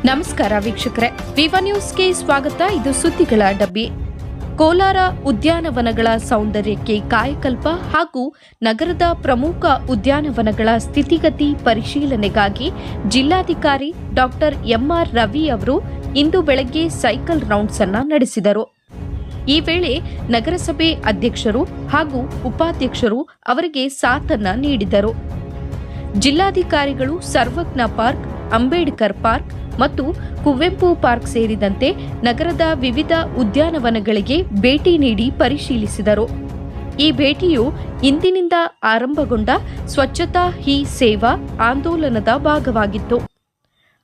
ನಮಸ್ಕಾರ ವೀಕ್ಷಕರೇ, ವಿವಾ ನ್ಯೂಸ್ಗೆ ಸ್ವಾಗತ. ಇದು ಸುದ್ದಿಗಳ ಡಬ್ಬಿ. ಕೋಲಾರ ಉದ್ಯಾನವನಗಳ ಸೌಂದರ್ಯಕ್ಕೆ ಕಾಯಕಲ್ಪ ಹಾಗೂ ನಗರದ ಪ್ರಮುಖ ಉದ್ಯಾನವನಗಳ ಸ್ಥಿತಿಗತಿ ಪರಿಶೀಲನೆಗಾಗಿ ಜಿಲ್ಲಾಧಿಕಾರಿ ಡಾಕ್ಟರ್ ಎಂಆರ್ ರವಿ ಅವರು ಇಂದು ಬೆಳಗ್ಗೆ ಸೈಕಲ್ ರೌಂಡ್ಸ್ ಅನ್ನು ನಡೆಸಿದರು. ಈ ವೇಳೆ ನಗರಸಭೆ ಅಧ್ಯಕ್ಷರು ಹಾಗೂ ಉಪಾಧ್ಯಕ್ಷರು ಅವರಿಗೆ ಸಾಥನ್ನ ನೀಡಿದರು. ಜಿಲ್ಲಾಧಿಕಾರಿಗಳು ಸರ್ವಜ್ಞ ಪಾರ್ಕ್, ಅಂಬೇಡ್ಕರ್ ಪಾರ್ಕ್ ಮತ್ತು ಕುವೆಂಪು ಪಾರ್ಕ್ ಸೇರಿದಂತೆ ನಗರದ ವಿವಿಧ ಉದ್ಯಾನವನಗಳಿಗೆ ಭೇಟಿ ನೀಡಿ ಪರಿಶೀಲಿಸಿದರು. ಈ ಭೇಟಿಯು ಇಂದಿನಿಂದ ಆರಂಭಗೊಂಡ ಸ್ವಚ್ಛತಾ ಹಿ ಸೇವಾ ಆಂದೋಲನದ ಭಾಗವಾಗಿತ್ತು.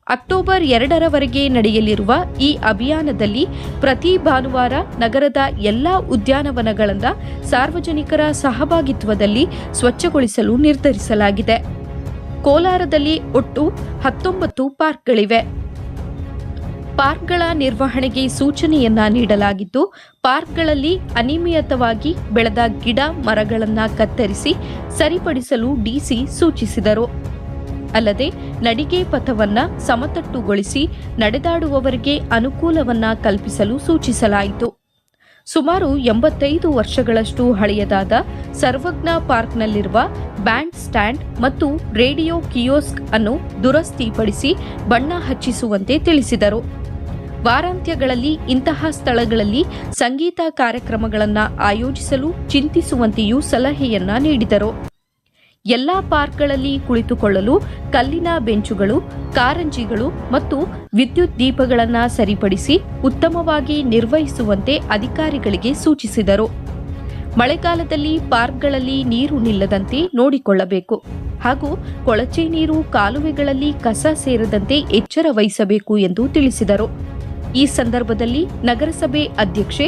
ಅಕ್ಟೋಬರ್ 2ರವರೆಗೆ ನಡೆಯಲಿರುವ ಈ ಅಭಿಯಾನದಲ್ಲಿ ಪ್ರತಿ ಭಾನುವಾರ ನಗರದ ಎಲ್ಲಾ ಉದ್ಯಾನವನಗಳನ್ನು ಸಾರ್ವಜನಿಕರ ಸಹಭಾಗಿತ್ವದಲ್ಲಿ ಸ್ವಚ್ಛಗೊಳಿಸಲು ನಿರ್ಧರಿಸಲಾಗಿದೆ. ಕೋಲಾರದಲ್ಲಿ ಒಟ್ಟು 19 ಪಾರ್ಕ್ಗಳಿವೆ. ಪಾರ್ಕ್ಗಳ ನಿರ್ವಹಣೆಗೆ ಸೂಚನೆಯನ್ನ ನೀಡಲಾಗಿದ್ದು, ಪಾರ್ಕ್ಗಳಲ್ಲಿ ಅನಿಯಮಿತವಾಗಿ ಬೆಳೆದ ಗಿಡ ಮರಗಳನ್ನು ಕತ್ತರಿಸಿ ಸರಿಪಡಿಸಲು ಡಿಸಿ ಸೂಚಿಸಿದರು. ಅಲ್ಲದೆ ನಡಿಗೆ ಪಥವನ್ನ ಸಮತಟ್ಟುಗೊಳಿಸಿ ನಡೆದಾಡುವವರಿಗೆ ಅನುಕೂಲವನ್ನ ಕಲ್ಪಿಸಲು ಸೂಚಿಸಲಾಯಿತು. ಸುಮಾರು 85 ವರ್ಷಗಳಷ್ಟು ಹಳೆಯದಾದ ಸರ್ವಜ್ಞ ಪಾರ್ಕ್ನಲ್ಲಿರುವ ಬ್ಯಾಂಡ್ ಸ್ಟ್ಯಾಂಡ್ ಮತ್ತು ರೇಡಿಯೋ ಕಿಯೋಸ್ಕ್ ಅನ್ನು ದುರಸ್ತಿಪಡಿಸಿ ಬಣ್ಣ ಹಚ್ಚಿಸುವಂತೆ ತಿಳಿಸಿದರು. ವಾರಾಂತ್ಯಗಳಲ್ಲಿ ಇಂತಹ ಸ್ಥಳಗಳಲ್ಲಿ ಸಂಗೀತ ಕಾರ್ಯಕ್ರಮಗಳನ್ನು ಆಯೋಜಿಸಲು ಚಿಂತಿಸುವಂತೆಯೂ ಸಲಹೆಯನ್ನ ನೀಡಿದರು. ಎಲ್ಲಾ ಪಾರ್ಕ್ಗಳಲ್ಲಿ ಕುಳಿತುಕೊಳ್ಳಲು ಕಲ್ಲಿನ ಬೆಂಚುಗಳು, ಕಾರಂಜಿಗಳು ಮತ್ತು ವಿದ್ಯುತ್ ದೀಪಗಳನ್ನು ಸರಿಪಡಿಸಿ ಉತ್ತಮವಾಗಿ ನಿರ್ವಹಿಸುವಂತೆ ಅಧಿಕಾರಿಗಳಿಗೆ ಸೂಚಿಸಿದರು. ಮಳೆಗಾಲದಲ್ಲಿ ಪಾರ್ಕ್ಗಳಲ್ಲಿ ನೀರು ನಿಲ್ಲದಂತೆ ನೋಡಿಕೊಳ್ಳಬೇಕು ಹಾಗೂ ಕೊಳಚೆ ನೀರು ಕಾಲುವೆಗಳಲ್ಲಿ ಕಸ ಸೇರದಂತೆ ಎಚ್ಚರ ವಹಿಸಬೇಕು ಎಂದು ತಿಳಿಸಿದರು. ಈ ಸಂದರ್ಭದಲ್ಲಿ ನಗರಸಭೆ ಅಧ್ಯಕ್ಷೆ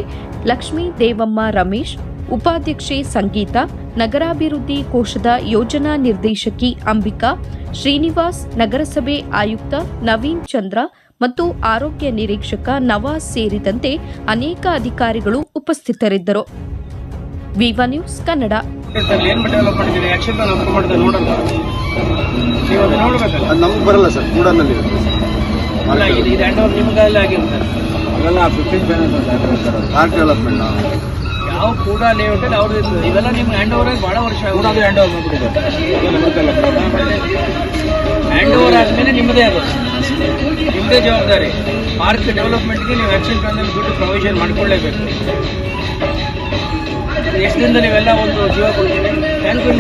ಲಕ್ಷ್ಮೀ ದೇವಮ್ಮ ರಮೇಶ್, ಉಪಾಧ್ಯಕ್ಷೆ ಸಂಗೀತ, ನಗರಾಭಿವೃದ್ಧಿ ಕೋಶದ ಯೋಜನಾ ನಿರ್ದೇಶಕಿ ಅಂಬಿಕಾ, ಶ್ರೀನಿವಾಸ್, ನಗರಸಭೆ ಆಯುಕ್ತ ನವೀನ್ ಚಂದ್ರ ಮತ್ತು ಆರೋಗ್ಯ ನಿರೀಕ್ಷಕ ನವಾಜ್ ಸೇರಿದಂತೆ ಅನೇಕ ಅಧಿಕಾರಿಗಳು ಉಪಸ್ಥಿತರಿದ್ದರು. ವಿವಾ ನ್ಯೂಸ್ ಕನ್ನಡ. ಯಾವ ಕೂಡ ಲೇಔಟ್ ಅವ್ರದ್ದು ಇವೆಲ್ಲ ನಿಮ್ಗೆ ಹ್ಯಾಂಡ್ ಓವರ್ ಆಗಿ ಭಾಳ ವರ್ಷ ಹ್ಯಾಂಡ್ ಓವರ್ ಹ್ಯಾಂಡ್ ಓವರ್ ಆದಮೇಲೆ ನಿಮ್ಮದೇ ಅದು ನಿಮ್ಮದೇ ಜವಾಬ್ದಾರಿ. ಪಾರ್ಕ್ ಡೆವಲಪ್ಮೆಂಟ್ಗೆ ನೀವು ಆ್ಯಕ್ಷನ್ ಪ್ಲಾನಲ್ಲಿ ದುಡ್ಡು ಪ್ರೊವಿಷನ್ ಮಾಡಿಕೊಳ್ಳೇಬೇಕು. ಎಷ್ಟು ದಿನದಲ್ಲಿ ನೀವೆಲ್ಲ ಒಂದು ಜೀವ ಕೊಡ್ತೀವಿ. Thank you.